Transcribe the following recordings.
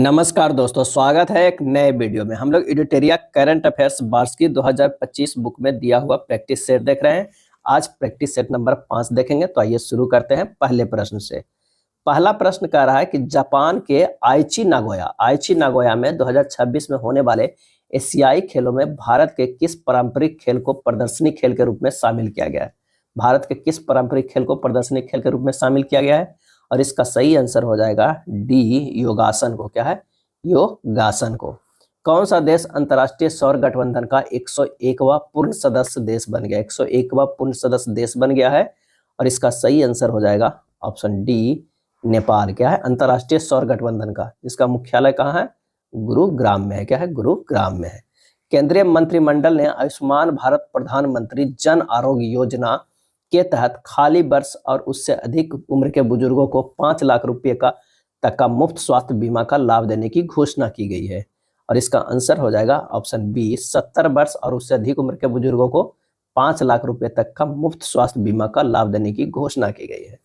नमस्कार दोस्तों, स्वागत है एक नए वीडियो में। हम लोग एडिटोरिया करंट अफेयर्स वार्षिकी 2025 बुक में दिया हुआ प्रैक्टिस सेट देख रहे हैं। आज प्रैक्टिस सेट नंबर 5 देखेंगे। तो आइए शुरू करते हैं पहले प्रश्न से। पहला प्रश्न कह रहा है कि जापान के आइची नागोया में 2026 में होने वाले एशियाई खेलों में भारत के किस पारंपरिक खेल को प्रदर्शनी खेल के रूप में शामिल किया गया है? भारत के किस पारंपरिक खेल को प्रदर्शनी खेल के रूप में शामिल किया गया है? और इसका सही आंसर हो जाएगा डी, योगासन को। क्या है? योगासन को। कौन सा देश अंतर्राष्ट्रीय सौर गठबंधन का 101वां पूर्ण सदस्य देश बन गया? 101वां पूर्ण सदस्य देश बन गया है। और इसका सही आंसर हो जाएगा ऑप्शन डी, नेपाल। क्या है? अंतर्राष्ट्रीय सौर गठबंधन का, इसका मुख्यालय कहाँ है? गुरुग्राम में है। क्या है? गुरुग्राम में है। केंद्रीय मंत्रिमंडल ने आयुष्मान भारत प्रधानमंत्री जन आरोग्य योजना के तहत खाली वर्ष और उससे अधिक उम्र के बुजुर्गों को 5 लाख रुपए तक का मुफ्त स्वास्थ्य बीमा का लाभ देने की घोषणा की गई है। और इसका आंसर हो जाएगा ऑप्शन बी, 70 वर्ष और उससे अधिक उम्र के बुजुर्गों को 5 लाख रुपए तक का मुफ्त स्वास्थ्य बीमा का लाभ देने की घोषणा की गई है।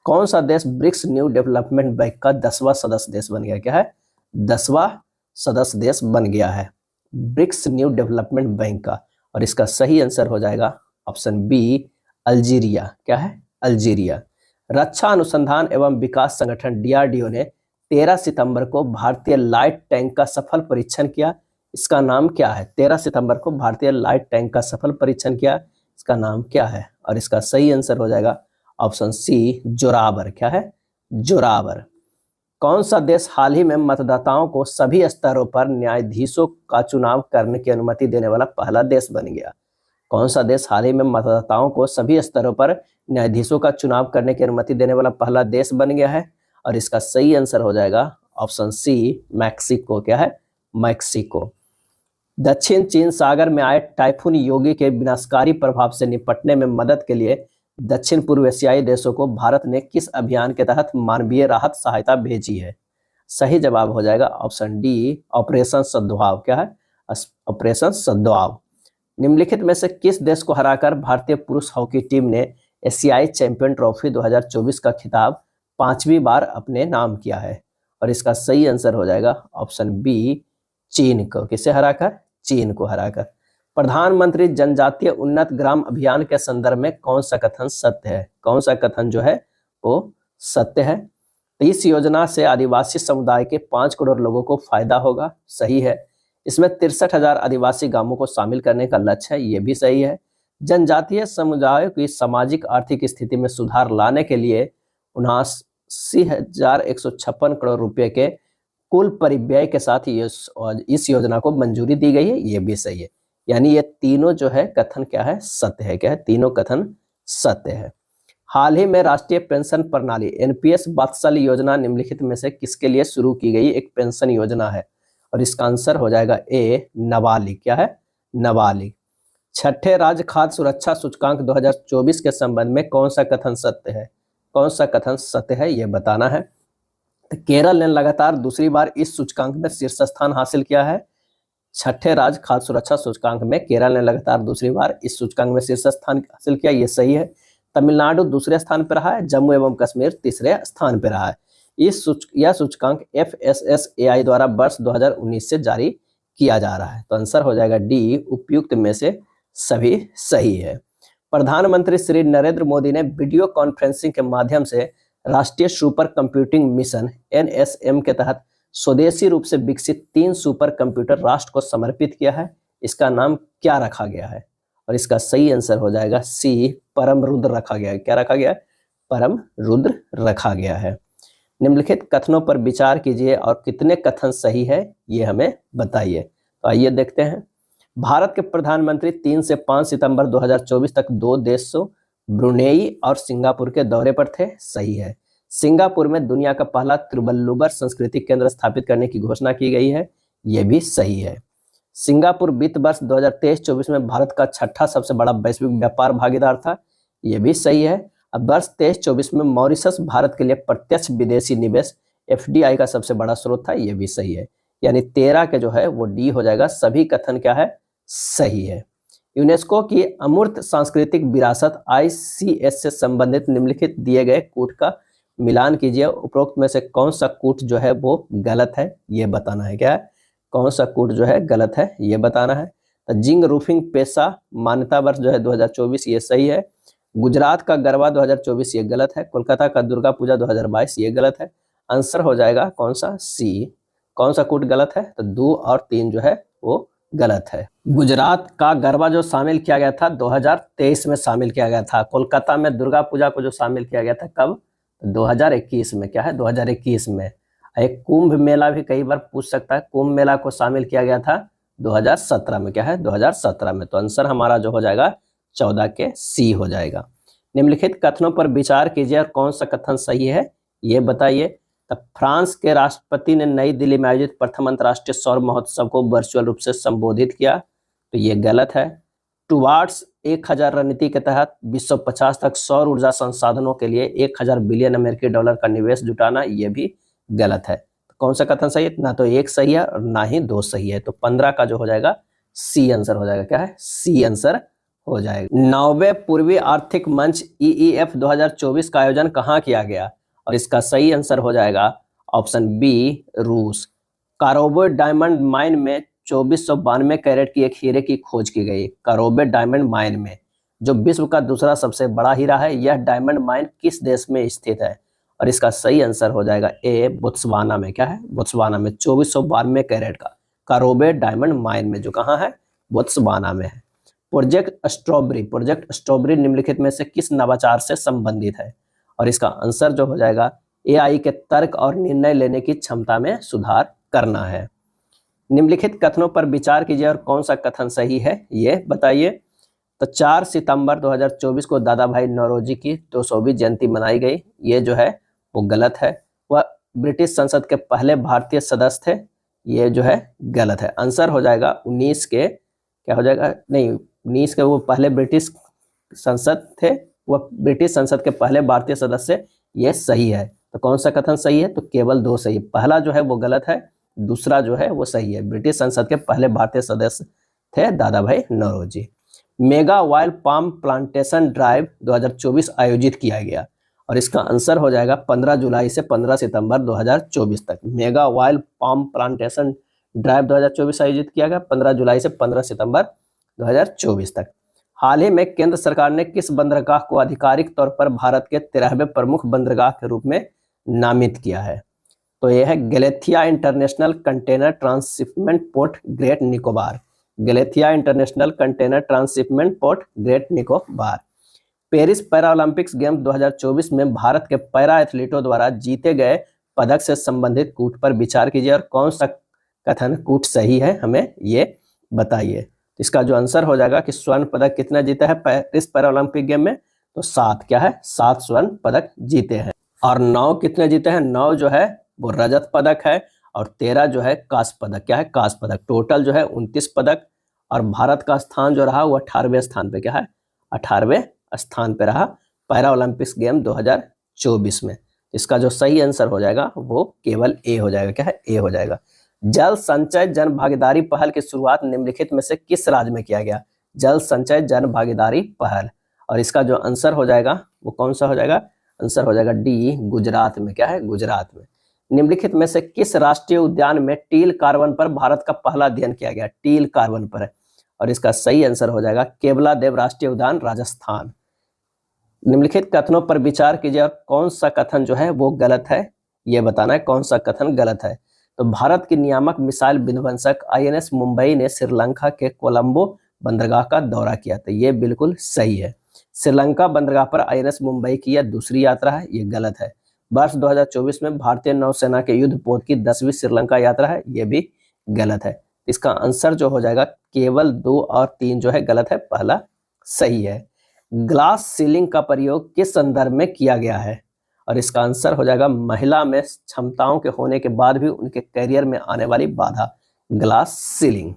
कौन सा देश ब्रिक्स न्यू डेवलपमेंट बैंक का 10वां सदस्य देश बन गया? क्या है? 10वां सदस्य देश बन गया है ब्रिक्स न्यू डेवलपमेंट बैंक का। और इसका सही आंसर हो जाएगा ऑप्शन बी, अल्जीरिया। क्या है? अल्जीरिया। रक्षा अनुसंधान एवं विकास संगठन डीआरडीओ ने 13 सितंबर को भारतीय लाइट टैंक का सफल परीक्षण किया। इसका नाम क्या है? 13 सितंबर को भारतीय लाइट टैंक का सफल परीक्षण किया, इसका नाम क्या है? और इसका सही आंसर हो जाएगा ऑप्शन सी, जोरावर। क्या है? जोरावर। कौन सा देश हाल ही में मतदाताओं को सभी स्तरों पर न्यायाधीशों का चुनाव करने की अनुमति देने वाला पहला देश बन गया? कौन सा देश हाल ही में मतदाताओं को सभी स्तरों पर न्यायाधीशों का चुनाव करने की अनुमति देने वाला पहला देश बन गया है? और इसका सही आंसर हो जाएगा ऑप्शन सी, मैक्सिको। क्या है? मैक्सिको। दक्षिण चीन सागर में आए टाइफून योगी के विनाशकारी प्रभाव से निपटने में मदद के लिए दक्षिण पूर्व एशियाई देशों को भारत ने किस अभियान के तहत मानवीय राहत सहायता भेजी है? सही जवाब हो जाएगा ऑप्शन डी, ऑपरेशन सद्भाव। क्या है? ऑपरेशन सद्भाव। निम्नलिखित में से किस देश को हराकर भारतीय पुरुष हॉकी टीम ने एशियाई चैंपियन ट्रॉफी 2024 का खिताब 5वीं बार अपने नाम किया है? और इसका सही आंसर हो जाएगा ऑप्शन बी, चीन को। किसे हराकर? चीन को हराकर। प्रधानमंत्री जनजातीय उन्नत ग्राम अभियान के संदर्भ में कौन सा कथन सत्य है? कौन सा कथन जो है वो सत्य है? तो इस योजना से आदिवासी समुदाय के 5 करोड़ लोगों को फायदा होगा। सही है। इसमें 63,000 आदिवासी गांवों को शामिल करने का लक्ष्य है। ये भी सही है। जनजातीय समुदायों की सामाजिक आर्थिक स्थिति में सुधार लाने के लिए 79,156 करोड़ रुपए के कुल परिव्यय के साथ इस योजना को मंजूरी दी गई है। ये भी सही है। यानी ये तीनों जो है कथन क्या है? सत्य है। क्या है? तीनों कथन सत्य है। हाल ही में राष्ट्रीय पेंशन प्रणाली एनपीएस वात्सल्य योजना निम्नलिखित में से किसके लिए शुरू की गई एक पेंशन योजना है? और इसका आंसर हो जाएगा ए, नाबालिग। क्या है? नाबालिग। छठे राज्य खाद्य सुरक्षा सूचकांक 2024 के संबंध में कौन सा कथन सत्य है? कौन सा कथन सत्य है ये बताना है। तो केरल ने लगातार दूसरी बार इस सूचकांक में शीर्ष स्थान हासिल किया है। छठे राज्य खाद्य सुरक्षा सूचकांक में केरल ने लगातार दूसरी बार इस सूचकांक में शीर्ष स्थान हासिल किया, ये सही है। तमिलनाडु दूसरे स्थान पर रहा है। जम्मू एवं कश्मीर तीसरे स्थान पर रहा है। यह सूचकांक FSSAI द्वारा वर्ष 2019 से जारी किया जा रहा है। तो आंसर हो जाएगा डी, उपयुक्त में से सभी सही है। प्रधानमंत्री श्री नरेंद्र मोदी ने वीडियो कॉन्फ्रेंसिंग के माध्यम से राष्ट्रीय सुपर कंप्यूटिंग मिशन NSM के तहत स्वदेशी रूप से विकसित 3 सुपर कंप्यूटर राष्ट्र को समर्पित किया है। इसका नाम क्या रखा गया है? और इसका सही आंसर हो जाएगा सी, परम रुद्र रखा गया है। क्या रखा गया है? परम रुद्र रखा गया है। निम्नलिखित कथनों पर विचार कीजिए और कितने कथन सही है ये हमें बताइए। तो आइए देखते हैं। भारत के प्रधानमंत्री 3 से 5 सितंबर 2024 तक 2 देशों ब्रुनेई और सिंगापुर के दौरे पर थे। सही है। सिंगापुर में दुनिया का पहला तिरुवल्लुवर सांस्कृतिक केंद्र स्थापित करने की घोषणा की गई है। ये भी सही है। सिंगापुर वित्त वर्ष 2023-24 में भारत का 6ठा सबसे बड़ा वैश्विक व्यापार भागीदार था। ये भी सही है। अब वर्ष 23-24 में मॉरिशस भारत के लिए प्रत्यक्ष विदेशी निवेश FDI का सबसे बड़ा स्रोत था। ये भी सही है। यानी 13 के जो है वो डी हो जाएगा। सभी कथन क्या है? सही है। यूनेस्को की अमूर्त सांस्कृतिक विरासत ICS से संबंधित निम्नलिखित दिए गए कूट का मिलान कीजिए, उपरोक्त में से कौन सा कूट जो है वो गलत है, ये बताना है। क्या है? कौन सा कूट जो है गलत है, ये बताना है। तो जिंग रूफिंग पेशा मान्यता वर्ष जो है 2024, ये सही है। गुजरात का गरबा 2024 ये गलत है। कोलकाता का दुर्गा पूजा 2022 ये गलत है। आंसर हो जाएगा कौन सा? सी। कौन सा कूट गलत है? तो 2 और 3 जो है वो गलत है। गुजरात का गरबा जो शामिल किया गया था 2023 में शामिल किया गया था। कोलकाता में दुर्गा पूजा को जो शामिल किया गया था कब? 2021 में। क्या है? 2021 में। एक कुंभ मेला भी कई बार पूछ सकता है, कुंभ मेला को शामिल किया गया था 2017 में। क्या है? 2017 में। तो आंसर हमारा जो हो जाएगा 14 के सी हो जाएगा। निम्नलिखित कथनों पर विचार कीजिए और कौन सा कथन सही है ये बताइए। तब फ्रांस के राष्ट्रपति ने नई दिल्ली में आयोजित प्रथम अंतर्राष्ट्रीय सौर महोत्सव को वर्चुअल रूप से संबोधित किया, तो ये गलत है। टुवार्ड्स 1000 रणनीति के तहत 2050 तक सौर ऊर्जा संसाधनों के लिए 1000 बिलियन अमेरिकी डॉलर का निवेश जुटाना, ये भी गलत है। तो कौन सा कथन सही है? ना तो 1 सही है और ना ही 2 सही है। तो 15 का जो हो जाएगा सी आंसर हो जाएगा। क्या है? सी आंसर हो जाएगा। 9वें पूर्वी आर्थिक मंच EEF 2024 का आयोजन कहाँ किया गया? और इसका सही आंसर हो जाएगा ऑप्शन बी, रूस। कारोबो डायमंड माइन में 2492 कैरेट की एक हीरे की खोज की गई। कारोबो डायमंड माइन में, जो विश्व का दूसरा सबसे बड़ा हीरा है, यह डायमंड माइन किस देश में स्थित है? और इसका सही आंसर हो जाएगा ए, बोत्सवाना में। क्या है? बोत्सवाना में 2492 कैरेट का कारोबो डायमंड माइन में, जो कहाँ है? बोत्सवाना में है। प्रोजेक्ट स्ट्रॉबेरी निम्नलिखित में से किस नवाचार से संबंधित है? और इसका आंसर जो हो जाएगा AI के तर्क और निर्णय लेने की क्षमता में सुधार करना है। निम्नलिखित कथनों पर विचार कीजिए और कौन सा कथन सही है ये बताइए। तो 4 सितंबर 2024 को दादा भाई नौरोजी की 200वीं जयंती मनाई गई, ये जो है वो गलत है। वह ब्रिटिश संसद के पहले भारतीय सदस्य थे, ये जो है गलत है। आंसर हो जाएगा 19 के, क्या हो जाएगा? नहीं, 19 के वो पहले ब्रिटिश संसद थे, वह ब्रिटिश संसद के पहले भारतीय सदस्य, ये सही है। तो कौन सा कथन सही है? तो केवल 2 सही है। पहला जो है वो गलत है, दूसरा जो है वो सही है। ब्रिटिश संसद के पहले भारतीय सदस्य थे Dadabhai Naoroji. Mega wild palm plantation drive 2024 आयोजित किया गया, और इसका आंसर हो जाएगा 15 जुलाई से 15 सितंबर 2024 तक। Mega wild palm plantation drive 2024 आयोजित किया गया 15 जुलाई से 15 सितंबर 2024 तक। हाल ही में केंद्र सरकार ने किस बंदरगाह को आधिकारिक तौर पर भारत के 13वें प्रमुख बंदरगाह के रूप में नामित किया है? तो यह है Galathea international container transshipment port Great Nicobar. Galathea international container transshipment port Great Nicobar. Paris Paralympics game 2024 में भारत के पैरा एथलीटों द्वारा जीते गए पदक से संबंधित कूट पर विचार कीजिए और कौन सा कथन कूट सही है हमें ये बताइए। इसका जो आंसर हो जाएगा कि स्वर्ण पदक कितना जीता है पेरिस पैरालंपिक गेम में? तो 7। क्या है? 7 स्वर्ण पदक जीते हैं। और 9 कितने जीते हैं? 9 जो है वो रजत पदक है और 13 जो है कांस्य पदक। क्या है? कांस्य पदक। टोटल जो है 29 पदक, और भारत का स्थान जो रहा वो 18वें स्थान पे। क्या है? 18वें स्थान पे रहा पैरा ओलंपिक्स गेम 2024 में। इसका जो सही आंसर हो जाएगा वो केवल ए हो जाएगा। क्या है? ए हो जाएगा। जल संचय जन भागीदारी पहल की शुरुआत निम्नलिखित में से किस राज्य में किया गया? जल संचय जन भागीदारी पहल, और इसका जो आंसर हो जाएगा वो कौन सा हो जाएगा? आंसर हो जाएगा डी, गुजरात में। क्या है? गुजरात में। निम्नलिखित में से किस राष्ट्रीय उद्यान में टील कार्बन पर भारत का पहला अध्ययन किया गया? टील कार्बन पर है, और इसका सही आंसर हो जाएगा केवला देव राष्ट्रीय उद्यान, राजस्थान। निम्नलिखित कथनों पर विचार कीजिए और कौन सा कथन जो है वो गलत है ये बताना है। कौन सा कथन गलत है? तो भारत की नियामक मिसाइल विध्वंसक INS मुंबई ने श्रीलंका के कोलंबो बंदरगाह का दौरा किया, तो ये बिल्कुल सही है। श्रीलंका बंदरगाह पर INS मुंबई की यह दूसरी यात्रा है, ये गलत है। वर्ष 2024 में भारतीय नौसेना के युद्धपोत की 10वीं श्रीलंका यात्रा है, ये भी गलत है। इसका आंसर जो हो जाएगा केवल 2 और 3 जो है गलत है, पहला सही है। ग्लास सीलिंग का प्रयोग किस संदर्भ में किया गया है? और इसका आंसर हो जाएगा महिला में क्षमताओं के होने के बाद भी उनके करियर में आने वाली बाधा, ग्लास सीलिंग।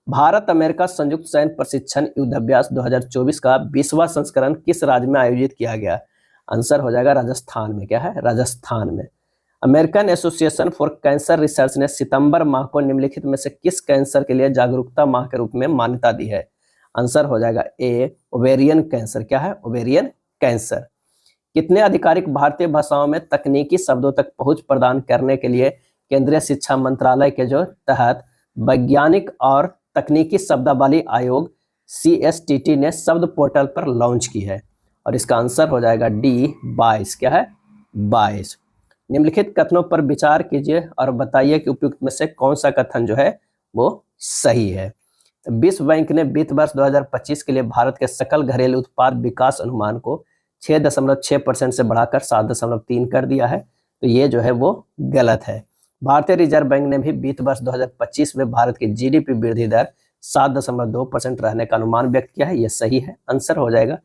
भारत अमेरिका संयुक्त सैन्य प्रशिक्षण युद्धाभ्यास 2024 का 20वां संस्करण किस राज्य में आयोजित किया गया? आंसर हो जाएगा राजस्थान में। क्या है? राजस्थान में। American association for cancer research ने सितंबर माह को निम्नलिखित में से किस कैंसर के लिए जागरूकता माह के रूप में मान्यता दी है? आंसर हो जाएगा ए, ओवेरियन कैंसर। क्या है? Ovarian cancer. कितने आधिकारिक भारतीय भाषाओं में तकनीकी शब्दों तक पहुंच प्रदान करने के लिए केंद्रीय शिक्षा मंत्रालय के जो तहत वैज्ञानिक और तकनीकी शब्दावली आयोग CSTT ने शब्द पोर्टल पर लॉन्च की है? और इसका आंसर हो जाएगा डी 22। क्या है? 22। निम्नलिखित कथनों पर विचार कीजिए और बताइए कि उपयुक्त में से कौन सा कथन जो है वो सही है। तो विश्व बैंक ने वित्त वर्ष 2025 के लिए भारत के सकल घरेलू उत्पाद विकास अनुमान को 6.6% से बढ़ाकर 7.3 कर दिया है। तो ये जो है वो गलत है। भारतीय रिजर्व बैंक ने भी वित्त वर्ष 2025 में भारत की GDP वृद्धि दर 7.2% रहने का अनुमान व्यक्त किया है। ये सही है। आंसर हो जाएगा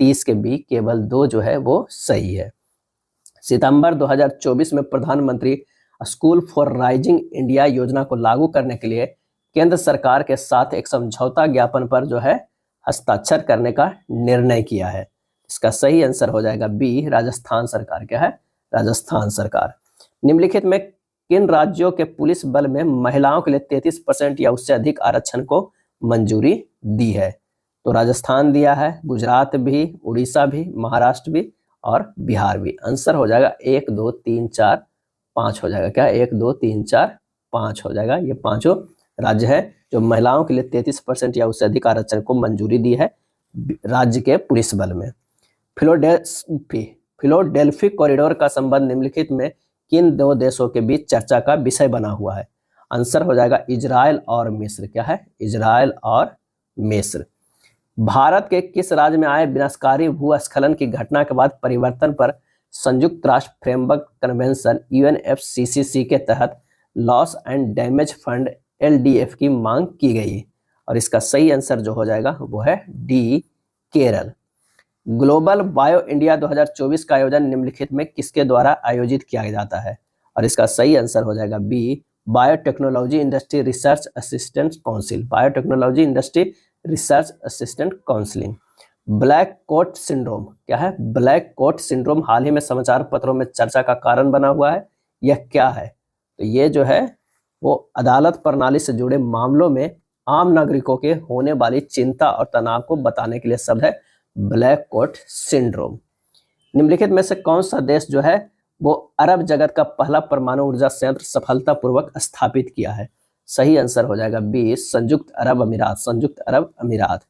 30 के बी, केवल 2 जो है वो सही है। सितंबर 2024 में प्रधानमंत्री स्कूल फॉर राइजिंग इंडिया योजना को लागू करने के लिए केंद्र सरकार के साथ एक समझौता ज्ञापन पर जो है हस्ताक्षर करने का निर्णय किया है। इसका सही आंसर हो जाएगा बी, राजस्थान सरकार। क्या है? राजस्थान सरकार। निम्नलिखित में किन राज्यों के पुलिस बल में महिलाओं के लिए 33% या उससे अधिक आरक्षण को मंजूरी दी है? तो राजस्थान दिया है, गुजरात भी, उड़ीसा भी, महाराष्ट्र भी और बिहार भी। आंसर हो जाएगा 1 2 3 4 5 हो जाएगा। क्या? 1 2 3 4 5 हो जाएगा। ये पांचों राज्य है जो महिलाओं के लिए 33% या उससे अधिक आरक्षण को मंजूरी दी है राज्य के पुलिस बल में। फिलाडेल्फी कॉरिडोर का संबंध निम्नलिखित में किन 2 देशों के बीच चर्चा का विषय बना हुआ है? आंसर हो जाएगा इजराइल और मिस्र। क्या है? इजराइल और मिस्र। भारत के किस राज्य में आए विनाशकारी भूस्खलन की घटना के बाद परिवर्तन पर संयुक्त राष्ट्र फ्रेमवर्क कन्वेंशन UNFCCC के तहत loss and damage fund LDF की मांग की गई? और इसका सही आंसर जो हो जाएगा वो है D, Kerala. Global bio India 2024 का आयोजन निम्नलिखित में किसके द्वारा आयोजित किया जाता है? और इसका सही आंसर हो जाएगा B, biotechnology industry research assistant council. Biotechnology industry research assistant counselling. Black coat syndrome. क्या है? ब्लैक कोट सिंड्रोम हाल ही में समाचार पत्रों में चर्चा का कारण बना हुआ है। यह क्या है? तो ये जो है वो अदालत प्रणाली से जुड़े मामलों में आम नागरिकों के होने वाली चिंता और तनाव को बताने के लिए शब्द है ब्लैक कोट सिंड्रोम। निम्नलिखित में से कौन सा देश जो है वो अरब जगत का पहला परमाणु ऊर्जा संयंत्र सफलतापूर्वक स्थापित किया है? सही आंसर हो जाएगा बी, संयुक्त अरब अमीरात। संयुक्त अरब अमीरात।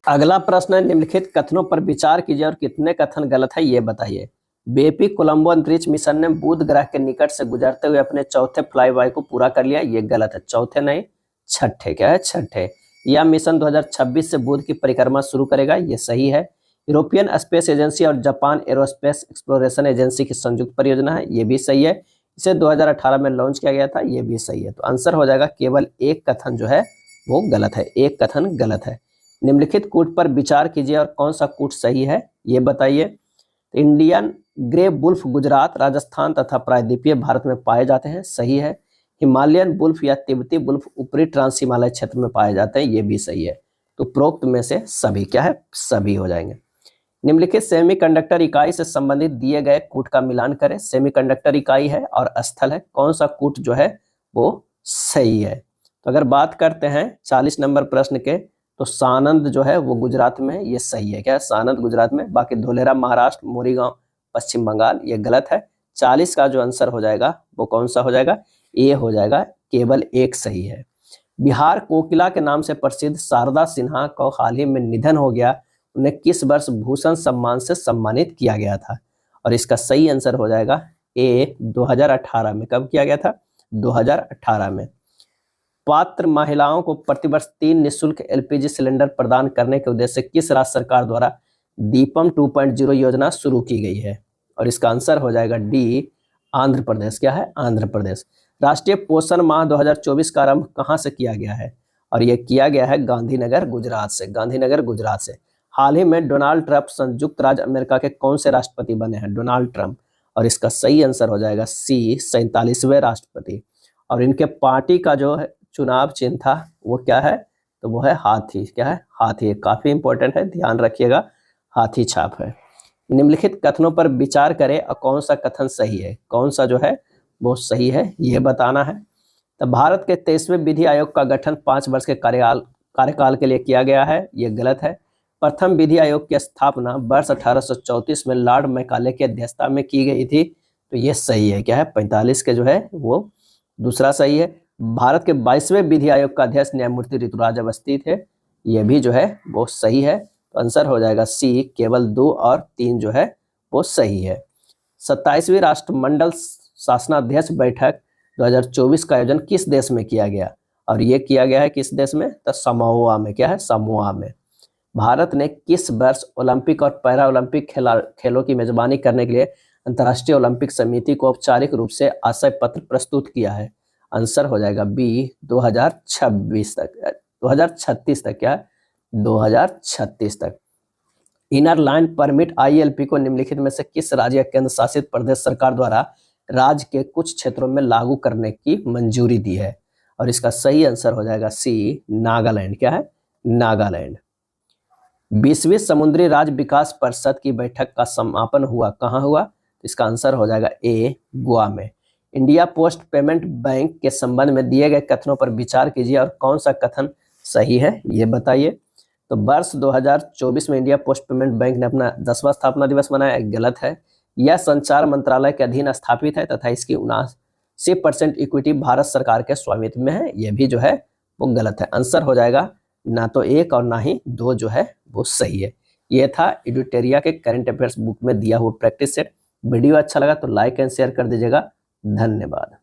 अगला प्रश्न है, निम्नलिखित कथनों पर विचार कीजिए और कितने कथन गलत है ये बताइए। बेपी कोलंबो अंतरिक्ष मिशन ने बुध ग्रह के निकट से गुजरते हुए अपने चौथे फ्लाईबाय को पूरा कर लिया। ये गलत है। चौथे नहीं, छठे। क्या है? छठे। यह मिशन 2026 से बुध की परिक्रमा शुरू करेगा। ये सही है। यूरोपियन स्पेस एजेंसी और जापान एरोस्पेस एक्सप्लोरेशन एजेंसी की संयुक्त परियोजना है। ये भी सही है। इसे 2018 में लॉन्च किया गया था। ये भी सही है। तो आंसर हो जाएगा केवल एक कथन जो है वो गलत है। एक कथन गलत है। निम्नलिखित कूट पर विचार कीजिए और कौन सा कूट सही है ये बताइए। Indian grey wolf Gujarat, Rajasthan तथा प्रायद्वीपीय भारत में पाए जाते हैं। सही है। हिमालयन वुल्फ या तिब्बती वुल्फ ऊपरी ट्रांस हिमालय क्षेत्र में पाए जाते हैं। ये भी सही है। तो प्रोक्त में से सभी क्या है? सभी हो जाएंगे। निम्नलिखित सेमीकंडक्टर इकाई से संबंधित दिए गए कूट का मिलान करें। सेमीकंडक्टर इकाई है और स्थल है। कौन सा कूट जो है वो सही है? तो अगर बात करते हैं 40 नंबर प्रश्न के, तो सानंद जो है वो गुजरात में है। ये सही है। क्या? सानंद गुजरात में। बाकी धोलेरा महाराष्ट्र, मोरीगांव पश्चिम बंगाल, ये गलत है। 40 का जो आंसर हो जाएगा वो कौन सा हो जाएगा? ए हो जाएगा। केवल एक सही है। बिहार कोकिला के नाम से प्रसिद्ध शारदा सिन्हा को हाल ही में निधन हो गया। उन्हें किस वर्ष भूषण सम्मान से सम्मानित किया गया था? और इसका सही आंसर हो जाएगा ए, 2018 में। कब किया गया था? 2018 में। पात्र महिलाओं को प्रतिवर्ष 3 निःशुल्क LPG सिलेंडर प्रदान करने के उद्देश्य से किस राज्य सरकार द्वारा दीपम 2.0 योजना शुरू की गई है? और इसका आंसर हो जाएगा डी, आंध्र प्रदेश। क्या है? आंध्र प्रदेश। राष्ट्रीय पोषण माह 2024 का आरंभ कहां से किया गया है? और यह किया गया है गांधीनगर गुजरात से। गांधीनगर गुजरात से। हाल ही में डोनाल्ड ट्रंप संयुक्त राज्य अमेरिका के कौन से राष्ट्रपति बने हैं? Donald Trump. और इसका सही आंसर हो जाएगा सी, 47वें राष्ट्रपति। और इनके पार्टी का जो है चुनाव चिन्ह था वो क्या है? तो वो है हाथी। क्या है? हाथी। काफी इंपॉर्टेंट है, ध्यान रखिएगा। हाथी छाप है। निम्नलिखित कथनों पर विचार करें और कौन सा कथन सही है, कौन सा जो है वो सही है ये बताना है। तो भारत के 23वें विधि आयोग का गठन 5 वर्ष के कार्यकाल के लिए किया गया है। ये गलत है। प्रथम विधि आयोग की स्थापना वर्ष 1834 में लॉर्ड मैकाले की अध्यक्षता में की गई थी। तो ये सही है, क्या है 45 के जो है वो दूसरा सही है। भारत के 22वें विधि आयोग का अध्यक्ष न्यायमूर्ति ऋतुराज अवस्थी थे, ये भी जो है वो सही है। तो आंसर हो जाएगा सी, केवल 2 और 3 जो है वो सही है। 27वीं राष्ट्रमंडल शासनाध्यक्ष बैठक 2024 का आयोजन किस देश में किया गया? और ये किया गया है किस देश में? तो समोआ में। क्या है? समोआ में। भारत ने किस वर्ष ओलंपिक और पैरा ओलंपिक खेलों की मेजबानी करने के लिए अंतर्राष्ट्रीय ओलंपिक समिति को औपचारिक रूप से आशय पत्र प्रस्तुत किया है? आंसर हो जाएगा बी, 2026 तक, 2036 तक। क्या है? 2036 तक। इनर लाइन परमिट ILP को निम्नलिखित में से किस राज्य या केंद्र शासित प्रदेश सरकार द्वारा राज्य के कुछ क्षेत्रों में लागू करने की मंजूरी दी है? और इसका सही आंसर हो जाएगा सी, नागालैंड। क्या है? नागालैंड। 20वीं समुद्री राज्य विकास परिषद की बैठक का समापन हुआ कहाँ हुआ? इसका आंसर हो जाएगा ए, गोवा में। इंडिया पोस्ट पेमेंट बैंक के संबंध में दिए गए कथनों पर विचार कीजिए और कौन सा कथन सही है ये बताइए। तो वर्ष 2024 में इंडिया पोस्ट पेमेंट बैंक ने अपना 10वां स्थापना दिवस मनाया, गलत है। यह संचार मंत्रालय के अधीन स्थापित है तथा इसकी 79% इक्विटी भारत सरकार के स्वामित्व में है, यह भी जो है वो गलत है। आंसर हो जाएगा ना तो 1 और ना ही 2 जो है वो सही है। ये था एडुटेरिया के करंट अफेयर्स बुक में दिया हुआ प्रैक्टिस सेट। वीडियो अच्छा लगा तो लाइक एंड शेयर कर दीजिएगा। धन्यवाद।